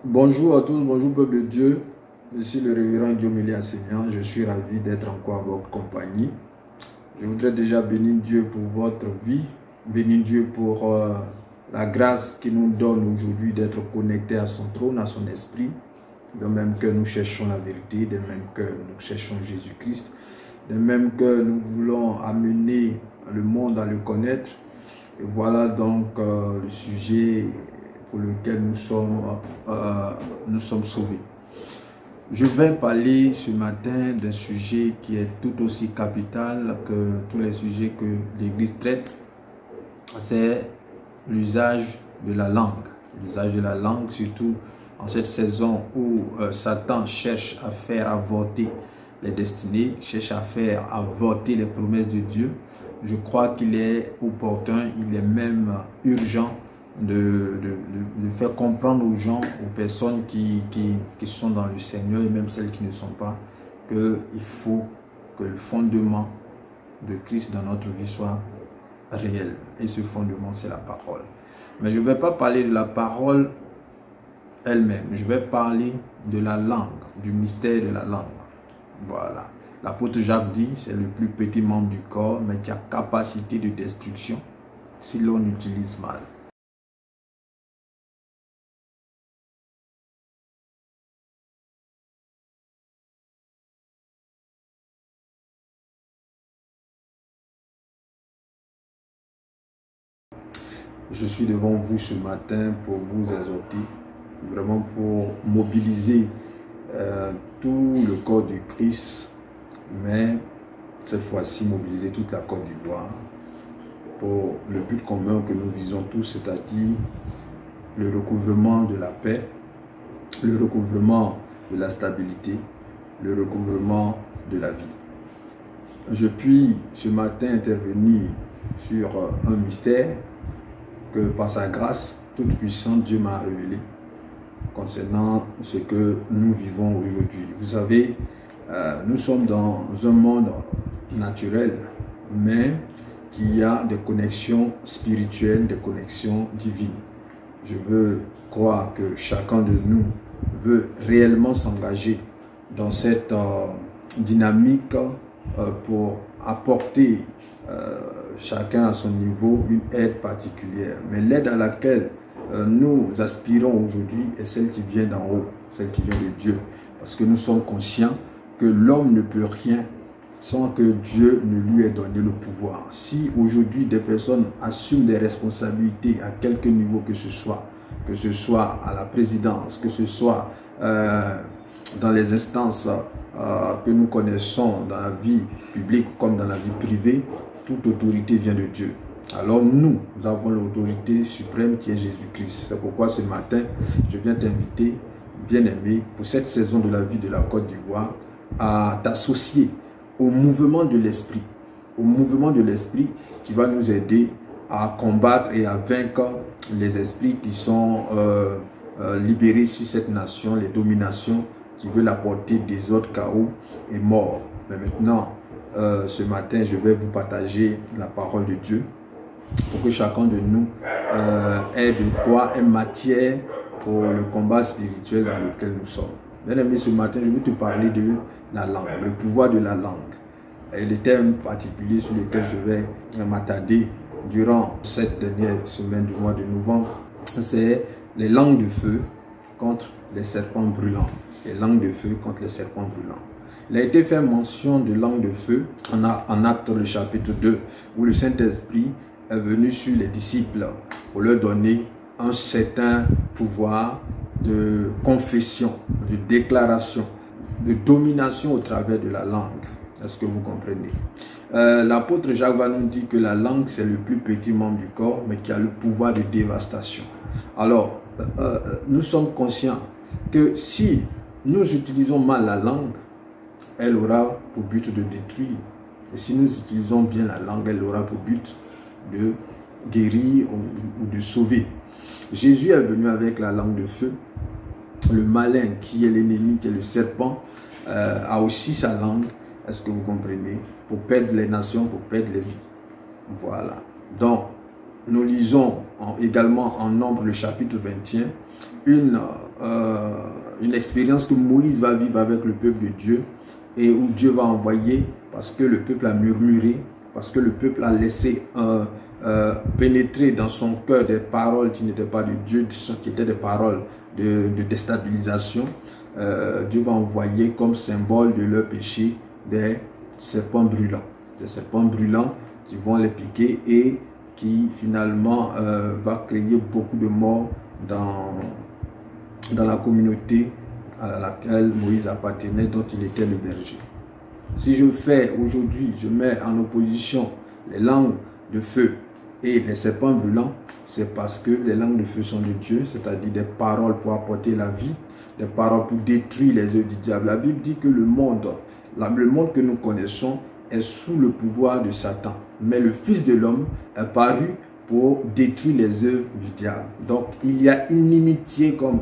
Bonjour à tous, bonjour peuple de Dieu. Ici le révérend Guillaume Elia Seigneur. Je suis ravi d'être encore en votre compagnie. Je voudrais déjà bénir Dieu pour votre vie, bénir Dieu pour la grâce qu'il nous donne aujourd'hui d'être connectés à son trône, à son esprit. De même que nous cherchons la vérité, de même que nous cherchons Jésus-Christ, de même que nous voulons amener le monde à le connaître. Et voilà donc le sujet pour lequel nous sommes sauvés. Je vais parler ce matin d'un sujet qui est tout aussi capital que tous les sujets que l'Église traite. C'est l'usage de la langue. L'usage de la langue, surtout en cette saison où Satan cherche à faire avorter les destinées, cherche à faire avorter les promesses de Dieu. Je crois qu'il est opportun, il est même urgent de faire comprendre aux gens, aux personnes qui sont dans le Seigneur et même celles qui ne sont pas, qu'il faut que le fondement de Christ dans notre vie soit réel. Et ce fondement, c'est la parole. Mais je ne vais pas parler de la parole elle-même. Je vais parler de la langue, du mystère de la langue. Voilà. L'apôtre Jacques dit, c'est le plus petit membre du corps, mais qui a capacité de destruction si l'on utilise mal. Je suis devant vous ce matin pour vous exhorter, vraiment pour mobiliser tout le corps du Christ, mais cette fois-ci mobiliser toute la Côte d'Ivoire pour le but commun que nous visons tous, c'est-à-dire le recouvrement de la paix, le recouvrement de la stabilité, le recouvrement de la vie. Je puis ce matin intervenir sur un mystère que par sa grâce toute puissante Dieu m'a révélé concernant ce que nous vivons aujourd'hui. Vous savez, nous sommes dans un monde naturel, mais qui a des connexions spirituelles, des connexions divines. Je veux croire que chacun de nous veut réellement s'engager dans cette dynamique pour apporter chacun à son niveau une aide particulière. Mais l'aide à laquelle nous aspirons aujourd'hui est celle qui vient d'en haut, celle qui vient de Dieu. Parce que nous sommes conscients que l'homme ne peut rien sans que Dieu ne lui ait donné le pouvoir. Si aujourd'hui des personnes assument des responsabilités à quelque niveau que ce soit à la présidence, que ce soit dans les instances que nous connaissons dans la vie publique comme dans la vie privée, toute autorité vient de Dieu. Alors nous avons l'autorité suprême qui est Jésus-Christ. C'est pourquoi ce matin, je viens t'inviter, bien-aimé, pour cette saison de la vie de la Côte d'Ivoire, à t'associer au mouvement de l'esprit. Au mouvement de l'esprit qui va nous aider à combattre et à vaincre les esprits qui sont libérés sur cette nation, les dominations qui veulent apporter désordre, chaos et mort. Mais maintenant, ce matin, je vais vous partager la parole de Dieu pour que chacun de nous ait de quoi, ait matière pour le combat spirituel dans lequel nous sommes. Bien aimé, ce matin, je vais te parler de la langue, le pouvoir de la langue. Et le thème particulier sur lequel je vais m'attarder durant cette dernière semaine du mois de novembre, c'est les langues de feu contre les serpents brûlants. Les langues de feu contre les serpents brûlants. Il a été fait mention de langue de feu en Actes le chapitre 2, où le Saint-Esprit est venu sur les disciples pour leur donner un certain pouvoir de confession, de déclaration, de domination au travers de la langue. Est-ce que vous comprenez? L'apôtre Jacques va nous dire que la langue, c'est le plus petit membre du corps, mais qui a le pouvoir de dévastation. Alors, nous sommes conscients que si nous utilisons mal la langue, elle aura pour but de détruire. Et si nous utilisons bien la langue, elle aura pour but de guérir ou de sauver. Jésus est venu avec la langue de feu. Le malin, qui est l'ennemi, qui est le serpent, a aussi sa langue. Est-ce que vous comprenez? Pour perdre les nations, pour perdre les vies. Voilà. Donc, nous lisons également en Nombre le chapitre 21, une expérience que Moïse va vivre avec le peuple de Dieu et où Dieu va envoyer, parce que le peuple a murmuré, parce que le peuple a laissé pénétrer dans son cœur des paroles qui n'étaient pas de Dieu, qui étaient des paroles de déstabilisation. Dieu va envoyer comme symbole de leur péché des serpents brûlants. Des serpents brûlants qui vont les piquer et qui finalement va créer beaucoup de morts dans la communauté à laquelle Moïse appartenait, dont il était le berger. Si je fais aujourd'hui, je mets en opposition les langues de feu et les serpents brûlants, c'est parce que les langues de feu sont de Dieu, c'est-à-dire des paroles pour apporter la vie, des paroles pour détruire les œuvres du diable. La Bible dit que le monde que nous connaissons est sous le pouvoir de Satan. Mais le Fils de l'homme est paru pour détruire les œuvres du diable. Donc, il y a inimitié, comme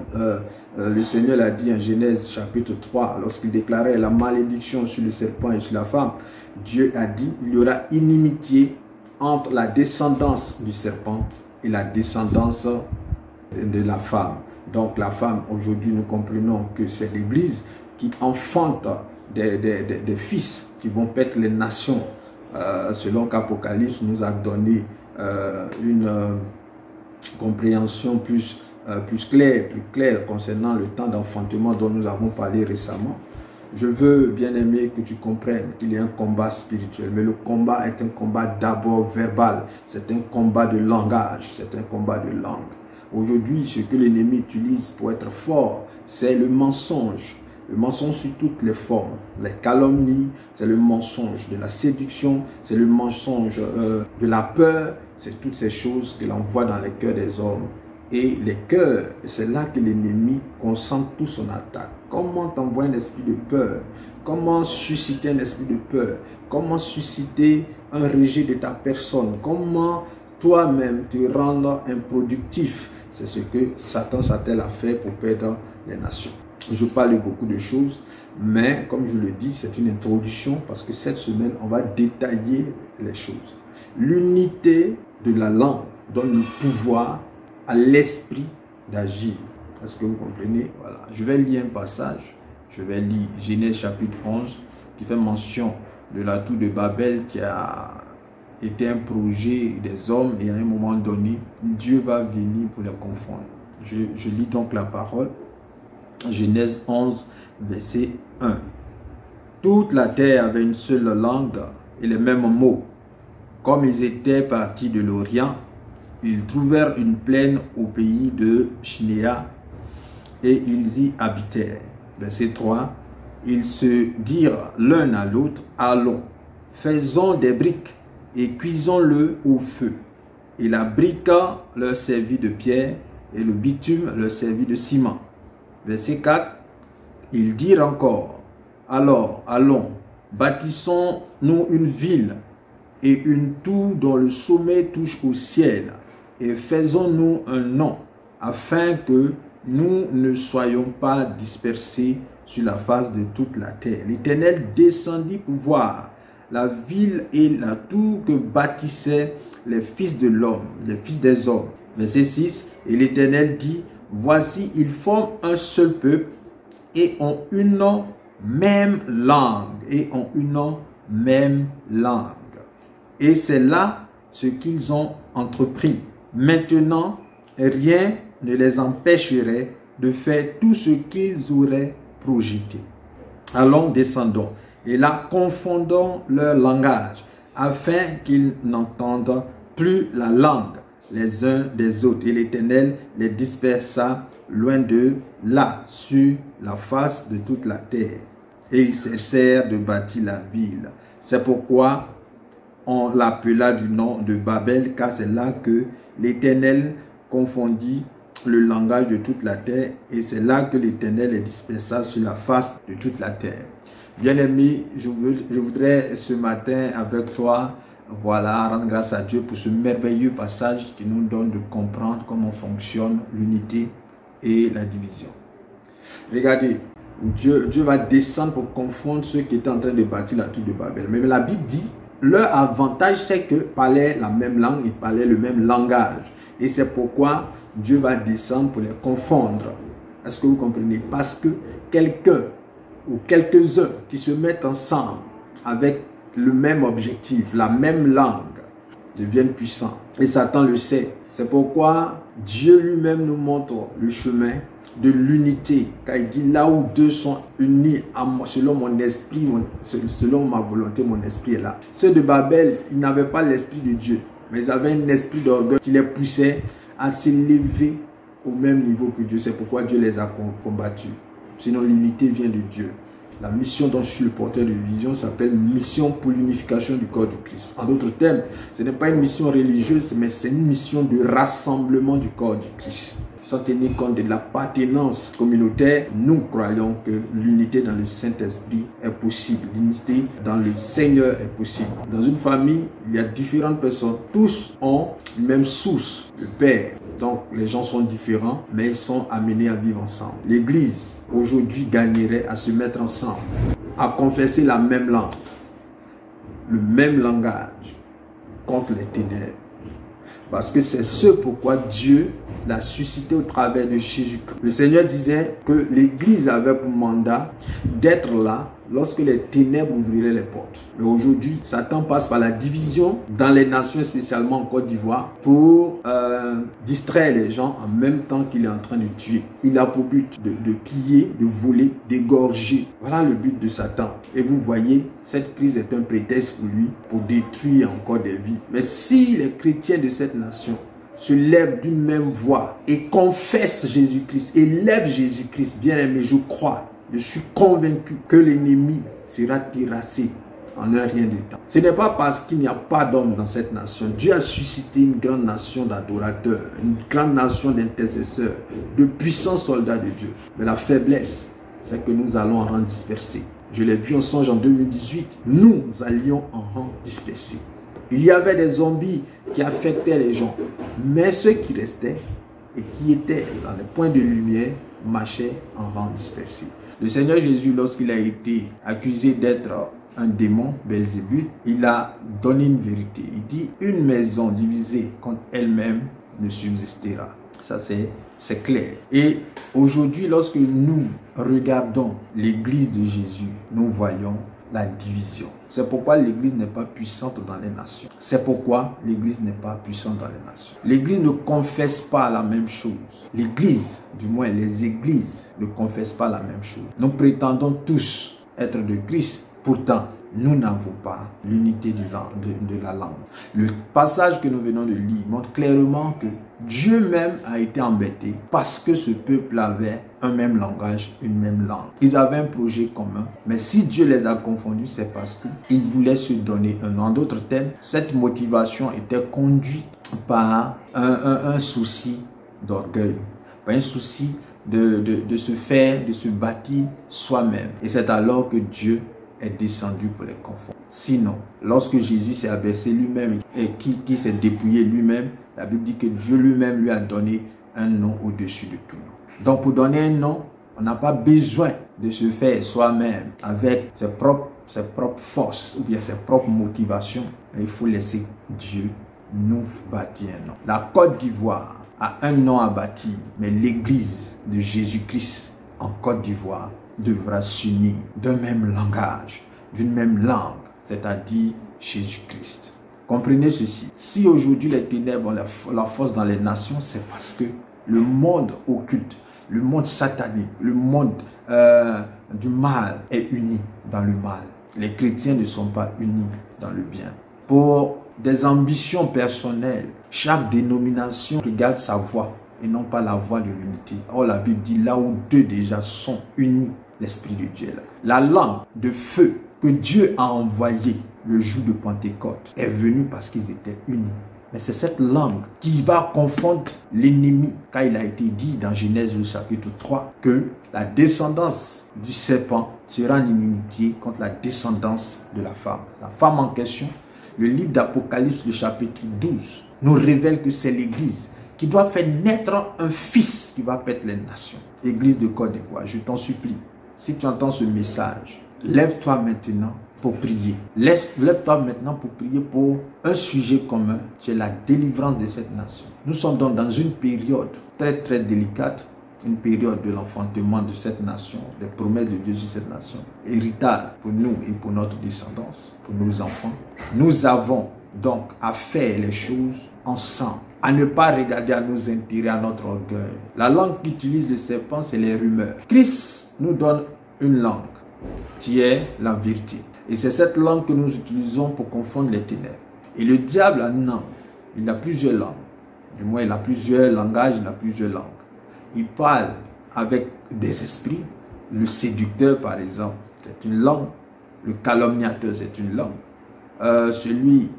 le Seigneur l'a dit en Genèse chapitre 3, lorsqu'il déclarait la malédiction sur le serpent et sur la femme. Dieu a dit, il y aura inimitié entre la descendance du serpent et la descendance de la femme. Donc, la femme, aujourd'hui, nous comprenons que c'est l'Église qui enfante des fils qui vont paître les nations, selon qu'Apocalypse nous a donné une compréhension plus claire concernant le temps d'enfantement dont nous avons parlé récemment. Je veux, bien aimé, que tu comprennes qu'il y a un combat spirituel, mais le combat est un combat d'abord verbal, c'est un combat de langage, c'est un combat de langue. Aujourd'hui, ce que l'ennemi utilise pour être fort, c'est le mensonge. Le mensonge sous toutes les formes, les calomnies, c'est le mensonge de la séduction, c'est le mensonge de la peur, c'est toutes ces choses qu'il envoie dans les cœurs des hommes. Et les cœurs, c'est là que l'ennemi concentre toute son attaque. Comment t'envoyer un esprit de peur? Comment susciter un esprit de peur? Comment susciter un rejet de ta personne? Comment toi-même te rendre improductif? C'est ce que Satan s'attelle à faire pour perdre les nations. Je parle de beaucoup de choses, mais comme je le dis, c'est une introduction parce que cette semaine, on va détailler les choses. L'unité de la langue donne le pouvoir à l'esprit d'agir. Est-ce que vous comprenez? Voilà. Je vais lire un passage. Je vais lire Genèse chapitre 11 qui fait mention de la tour de Babel qui a été un projet des hommes et à un moment donné, Dieu va venir pour les confondre. Je lis donc la parole. Genèse 11, verset 1. Toute la terre avait une seule langue et les mêmes mots. Comme ils étaient partis de l'Orient, ils trouvèrent une plaine au pays de Shinéa et ils y habitèrent. Verset 3. Ils se dirent l'un à l'autre, allons, faisons des briques et cuisons-le au feu. Et la brique leur servit de pierre et le bitume leur servit de ciment. Verset 4, ils dirent encore, alors allons, bâtissons-nous une ville et une tour dont le sommet touche au ciel et faisons-nous un nom afin que nous ne soyons pas dispersés sur la face de toute la terre. L'Éternel descendit pour voir la ville et la tour que bâtissaient les fils de l'homme, les fils des hommes. Verset 6, et l'Éternel dit, voici, ils forment un seul peuple et ont une même langue. Et ont une même langue. Et c'est là ce qu'ils ont entrepris. Maintenant, rien ne les empêcherait de faire tout ce qu'ils auraient projeté. Allons, descendons. Et là, confondons leur langage, afin qu'ils n'entendent plus la langue les uns des autres. Et l'Éternel les dispersa loin de là, sur la face de toute la terre. Et ils cessèrent de bâtir la ville. C'est pourquoi on l'appela du nom de Babel, car c'est là que l'Éternel confondit le langage de toute la terre, et c'est là que l'Éternel les dispersa sur la face de toute la terre. Bien-aimé, je voudrais ce matin avec toi, voilà, rendre grâce à Dieu pour ce merveilleux passage qui nous donne de comprendre comment fonctionne l'unité et la division. Regardez, Dieu va descendre pour confondre ceux qui étaient en train de bâtir la tour de Babel. Mais la Bible dit leur avantage, c'est que parlaient la même langue, ils parlaient le même langage. Et c'est pourquoi Dieu va descendre pour les confondre. Est-ce que vous comprenez? Parce que quelqu'un ou quelques-uns qui se mettent ensemble avec le même objectif, la même langue, deviennent puissants. Et Satan le sait. C'est pourquoi Dieu lui-même nous montre le chemin de l'unité. Car il dit, là où deux sont unis selon mon esprit, selon ma volonté, mon esprit est là. Ceux de Babel, ils n'avaient pas l'esprit de Dieu, mais ils avaient un esprit d'orgueil qui les poussait à s'élever au même niveau que Dieu. C'est pourquoi Dieu les a combattus. Sinon, l'unité vient de Dieu. La mission dont je suis le porteur de vision s'appelle mission pour l'unification du corps du Christ. En d'autres termes, ce n'est pas une mission religieuse, mais c'est une mission de rassemblement du corps du Christ. Sans tenir compte de l'appartenance communautaire, nous croyons que l'unité dans le Saint-Esprit est possible. L'unité dans le Seigneur est possible. Dans une famille, il y a différentes personnes. Tous ont une même source, le Père. Donc, les gens sont différents, mais ils sont amenés à vivre ensemble. L'Église, aujourd'hui, gagnerait à se mettre ensemble, à confesser la même langue, le même langage contre les ténèbres. Parce que c'est ce pourquoi Dieu l'a suscité au travers de Jésus-Christ. Le Seigneur disait que l'Église avait pour mandat d'être là lorsque les ténèbres ouvriraient les portes. Mais aujourd'hui, Satan passe par la division dans les nations, spécialement en Côte d'Ivoire, pour distraire les gens en même temps qu'il est en train de tuer. Il a pour but de piller, de voler, d'égorger. Voilà le but de Satan. Et vous voyez, cette crise est un prétexte pour lui, pour détruire encore des vies. Mais si les chrétiens de cette nation se lèvent d'une même voix et confessent Jésus-Christ, élèvent Jésus-Christ, bien aimé, je crois, je suis convaincu que l'ennemi sera terrassé en un rien de temps. Ce n'est pas parce qu'il n'y a pas d'hommes dans cette nation. Dieu a suscité une grande nation d'adorateurs, une grande nation d'intercesseurs, de puissants soldats de Dieu. Mais la faiblesse, c'est que nous allons en rang dispersé. Je l'ai vu en songe en 2018. Nous allions en rang dispersé. Il y avait des zombies qui affectaient les gens. Mais ceux qui restaient et qui étaient dans les points de lumière marchaient en rang dispersé. Le Seigneur Jésus, lorsqu'il a été accusé d'être un démon, Belzébuth, il a donné une vérité. Il dit, une maison divisée contre elle-même ne subsistera. Ça, c'est clair. Et aujourd'hui, lorsque nous regardons l'église de Jésus, nous voyons la division. C'est pourquoi l'église n'est pas puissante dans les nations. C'est pourquoi l'église n'est pas puissante dans les nations. L'église ne confesse pas la même chose. L'église, du moins les églises, ne confessent pas la même chose. Nous prétendons tous être de Christ. Pourtant, nous n'avons pas l'unité de la langue. Le passage que nous venons de lire montre clairement que Dieu même a été embêté parce que ce peuple avait un même langage, une même langue. Ils avaient un projet commun, mais si Dieu les a confondus, c'est parce qu'ils voulaient se donner un nom. En d'autres termes, cette motivation était conduite par un souci d'orgueil, par un souci de se faire, de se bâtir soi-même. Et c'est alors que Dieu est descendu pour les confondre. Sinon, lorsque Jésus s'est abaissé lui-même et qui s'est dépouillé lui-même, la Bible dit que Dieu lui-même lui a donné un nom au-dessus de tout nom. Donc pour donner un nom, on n'a pas besoin de se faire soi-même avec ses propres forces ou bien ses propres motivations. Il faut laisser Dieu nous bâtir un nom. La Côte d'Ivoire a un nom à bâtir, mais l'église de Jésus-Christ en Côte d'Ivoire devra s'unir d'un même langage, d'une même langue, c'est-à-dire Jésus-Christ. Comprenez ceci. Si aujourd'hui les ténèbres ont la force dans les nations, c'est parce que le monde occulte, le monde satanique, le monde du mal est uni dans le mal. Les chrétiens ne sont pas unis dans le bien. Pour des ambitions personnelles, chaque dénomination regarde sa voie et non pas la voie de l'unité. Or, la Bible dit là où deux déjà sont unis, l'Esprit de Dieu est là. La langue de feu que Dieu a envoyée le jour de Pentecôte est venue parce qu'ils étaient unis. Mais c'est cette langue qui va confondre l'ennemi, car il a été dit dans Genèse au chapitre 3 que la descendance du serpent sera en inimitié contre la descendance de la femme. La femme en question, le livre d'Apocalypse, le chapitre 12, nous révèle que c'est l'Église qui doit faire naître un fils qui va pète les nations. Église de Côte d'Ivoire, je t'en supplie, si tu entends ce message, lève-toi maintenant pour prier. Lève-toi maintenant pour prier pour un sujet commun, c'est la délivrance de cette nation. Nous sommes donc dans une période très très délicate, une période de l'enfantement de cette nation, des promesses de Dieu sur cette nation, héritage pour nous et pour notre descendance, pour nos enfants. Nous avons donc à faire les choses ensemble, à ne pas regarder à nos intérêts, à notre orgueil. La langue qu'utilise le serpent, c'est les rumeurs. Christ nous donne une langue qui est la vérité. Et c'est cette langue que nous utilisons pour confondre les ténèbres. Et le diable a une langue. Il a plusieurs langues. Du moins, il a plusieurs langages, il a plusieurs langues. Il parle avec des esprits. Le séducteur, par exemple, c'est une langue. Le calomniateur, c'est une langue. Celui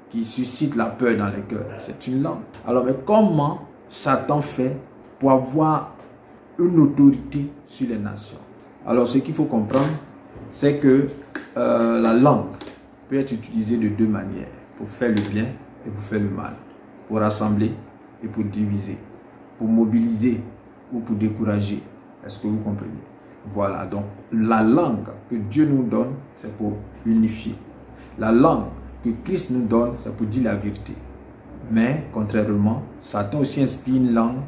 qui suscite la peur dans les cœurs, c'est une langue. Alors, mais comment Satan fait pour avoir une autorité sur les nations? Alors, ce qu'il faut comprendre, c'est que la langue peut être utilisée de deux manières, pour faire le bien et pour faire le mal, pour rassembler et pour diviser, pour mobiliser ou pour décourager. Est-ce que vous comprenez? Voilà, donc la langue que Dieu nous donne, c'est pour unifier. La langue que Christ nous donne, c'est pour dire la vérité. Mais, contrairement, Satan aussi inspire une langue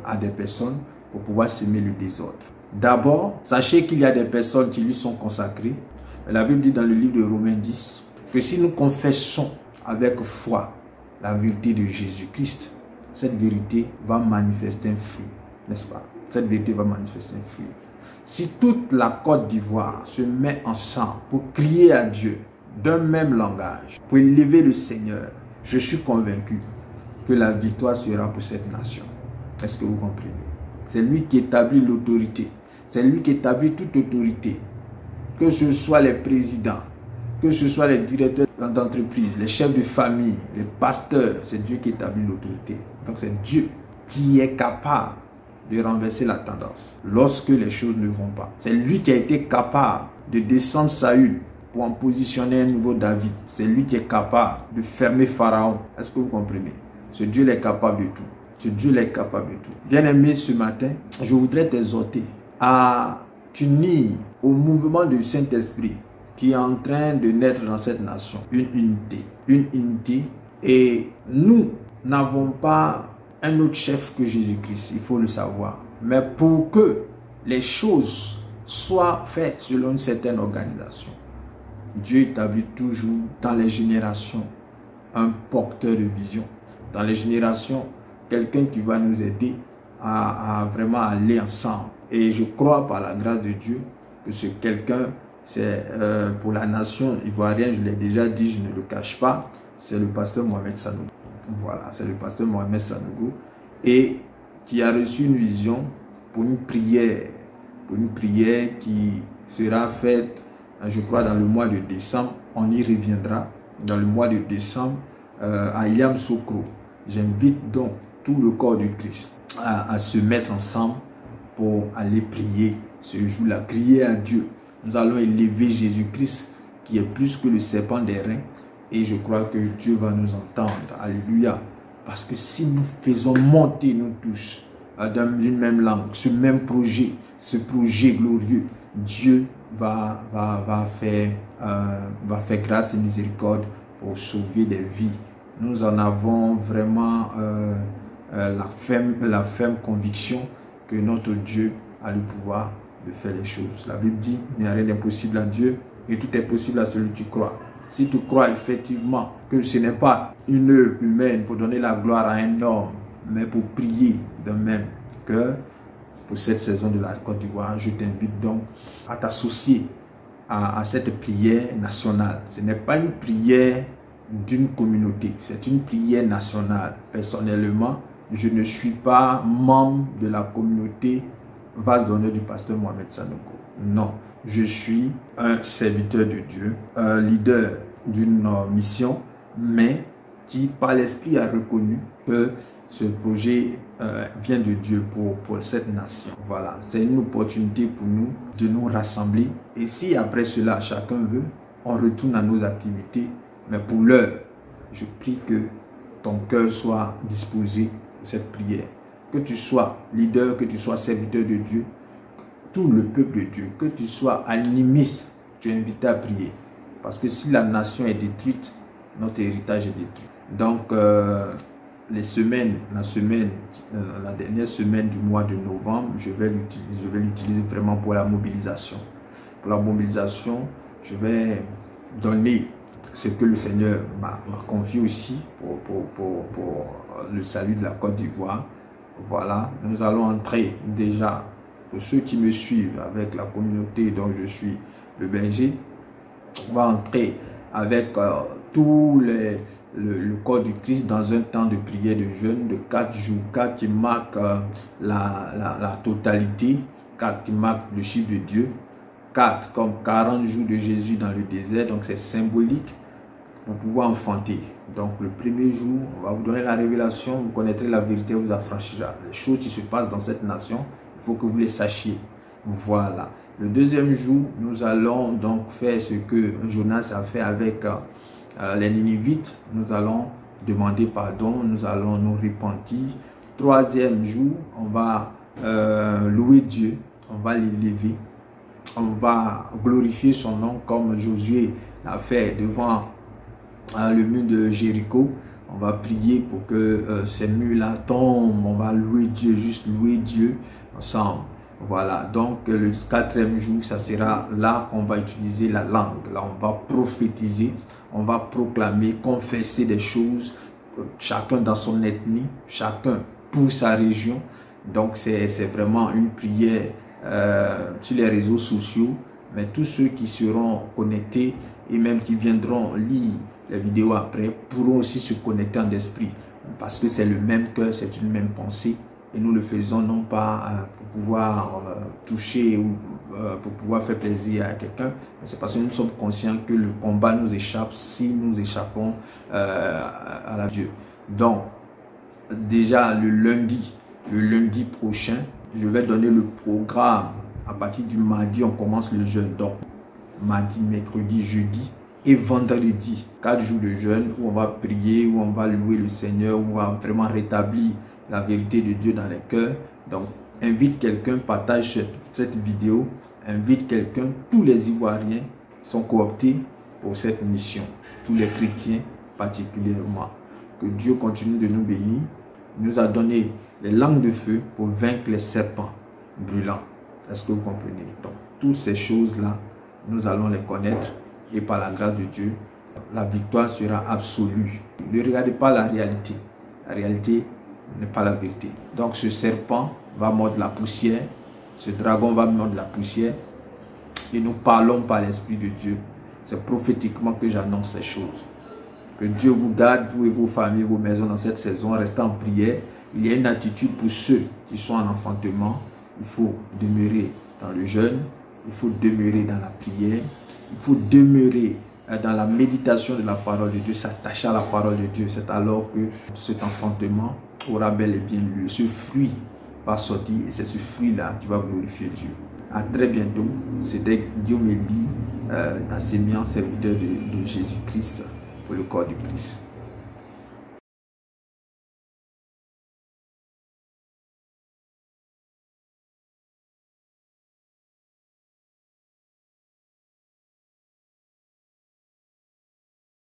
à des personnes pour pouvoir semer le désordre. D'abord, sachez qu'il y a des personnes qui lui sont consacrées. La Bible dit dans le livre de Romains 10 que si nous confessons avec foi la vérité de Jésus-Christ, cette vérité va manifester un fruit, n'est-ce pas? Cette vérité va manifester un fruit. Si toute la Côte d'Ivoire se met ensemble pour crier à Dieu d'un même langage, pour élever le Seigneur, je suis convaincu que la victoire sera pour cette nation. Est-ce que vous comprenez? C'est lui qui établit l'autorité. C'est lui qui établit toute autorité. Que ce soit les présidents, que ce soit les directeurs d'entreprise, les chefs de famille, les pasteurs, c'est Dieu qui établit l'autorité. Donc c'est Dieu qui est capable de renverser la tendance lorsque les choses ne vont pas. C'est lui qui a été capable de descendre Saül pour en positionner un nouveau David. C'est lui qui est capable de fermer Pharaon. Est-ce que vous comprenez? Ce Dieu est capable de tout. Ce Dieu est capable de tout. Bien-aimé, ce matin, je voudrais t'exhorter à t'unir au mouvement du Saint-Esprit qui est en train de naître dans cette nation. Une unité. Une unité. Et nous n'avons pas un autre chef que Jésus-Christ, il faut le savoir. Mais pour que les choses soient faites selon une certaine organisation, Dieu établit toujours dans les générations un porteur de vision. Dans les générations, quelqu'un qui va nous aider à vraiment aller ensemble. Et je crois par la grâce de Dieu que ce quelqu'un, c'est pour la nation ivoirienne, je l'ai déjà dit, je ne le cache pas, c'est le pasteur Mohamed Sanogo. Voilà, c'est le pasteur Mohamed Sanogo et qui a reçu une vision pour une prière qui sera faite, je crois, dans le mois de décembre. On y reviendra dans le mois de décembre à Yamoussoukro. J'invite donc tout le corps du Christ à se mettre ensemble pour aller prier ce jour-là, crier à Dieu. Nous allons élever Jésus-Christ qui est plus que le serpent des reins. Et je crois que Dieu va nous entendre. Alléluia. Parce que si nous faisons monter nous tous dans une même langue, ce même projet, ce projet glorieux, Dieu va faire grâce et miséricorde pour sauver des vies. Nous en avons vraiment la ferme conviction que notre Dieu a le pouvoir de faire les choses. La Bible dit, il n'y a rien d'impossible à Dieu et tout est possible à celui qui croit. Si tu crois effectivement que ce n'est pas une œuvre humaine pour donner la gloire à un homme, mais pour prier d'un même cœur, pour cette saison de la Côte d'Ivoire, je t'invite donc à t'associer à cette prière nationale. Ce n'est pas une prière d'une communauté, c'est une prière nationale. Personnellement, je ne suis pas membre de la communauté vase d'honneur du pasteur Mohamed Sanogo. Non. Je suis un serviteur de Dieu, un leader d'une mission, mais qui par l'Esprit a reconnu que ce projet vient de Dieu pour cette nation. Voilà, c'est une opportunité pour nous de nous rassembler. Et si après cela, chacun veut, on retourne à nos activités. Mais pour l'heure, je prie que ton cœur soit disposé pour cette prière. Que tu sois leader, que tu sois serviteur de Dieu, tout le peuple de Dieu, que tu sois animiste, tu es invité à prier. Parce que si la nation est détruite, notre héritage est détruit. Donc, la dernière semaine du mois de novembre, je vais l'utiliser vraiment pour la mobilisation. Pour la mobilisation, je vais donner ce que le Seigneur m'a confié aussi pour le salut de la Côte d'Ivoire. Voilà, nous allons entrer déjà, pour ceux qui me suivent avec la communauté dont je suis le berger, on va entrer avec tout le corps du Christ dans un temps de prière de jeûne de 4 jours, 4 qui marque la totalité, 4 qui marque le chiffre de Dieu, 4 comme 40 jours de Jésus dans le désert, donc c'est symbolique pour pouvoir enfanter. Donc le premier jour, on va vous donner la révélation, vous connaîtrez la vérité, vous affranchira. Les choses qui se passent dans cette nation, il faut que vous les sachiez. Voilà. Le deuxième jour, nous allons donc faire ce que Jonas a fait avec les Ninivites. Nous allons demander pardon, nous allons nous repentir. Troisième jour, on va louer Dieu, on va l'élever, on va glorifier son nom comme Josué l'a fait devant le mur de Jéricho. On va prier pour que ces murs-là tombent, on va louer Dieu, juste louer Dieu ensemble. Voilà, donc le quatrième jour, ça sera là qu'on va utiliser la langue. Là, on va prophétiser, on va proclamer, confesser des choses, chacun dans son ethnie, chacun pour sa région. Donc, c'est vraiment une prière sur les réseaux sociaux. Mais tous ceux qui seront connectés et même qui viendront lire les vidéos après pourront aussi se connecter en esprit. Parce que c'est le même cœur, c'est une même pensée. Et nous le faisons non pas pour pouvoir toucher ou pour pouvoir faire plaisir à quelqu'un, mais c'est parce que nous sommes conscients que le combat nous échappe si nous échappons à la Dieu. Donc, déjà le lundi prochain, je vais donner le programme. À partir du mardi, on commence le jeûne. Donc, mardi, mercredi, jeudi et vendredi, 4 jours de jeûne où on va prier, où on va louer le Seigneur, où on va vraiment rétablir la vérité de Dieu dans les cœurs. Donc, invite quelqu'un, partage cette vidéo, invite quelqu'un. Tous les Ivoiriens sont cooptés pour cette mission. Tous les chrétiens particulièrement. Que Dieu continue de nous bénir. Il nous a donné les langues de feu pour vaincre les serpents brûlants. Est-ce que vous comprenez? Donc, toutes ces choses-là, nous allons les connaître et par la grâce de Dieu, la victoire sera absolue. Ne regardez pas la réalité. La réalité n'est pas la vérité. Donc ce serpent va mordre la poussière, ce dragon va mordre la poussière et nous parlons par l'Esprit de Dieu. C'est prophétiquement que j'annonce ces choses. Que Dieu vous garde, vous et vos familles, vos maisons dans cette saison. Restez en prière. Il y a une attitude pour ceux qui sont en enfantement. Il faut demeurer dans le jeûne, il faut demeurer dans la prière, il faut demeurer dans la méditation de la parole de Dieu, s'attacher à la parole de Dieu. C'est alors que cet enfantement aura bel et bien lieu. Ce fruit va sortir et c'est ce fruit-là qui va glorifier Dieu. À très bientôt. C'était Guillaume Eli, enseignant serviteur de Jésus-Christ pour le corps du Christ.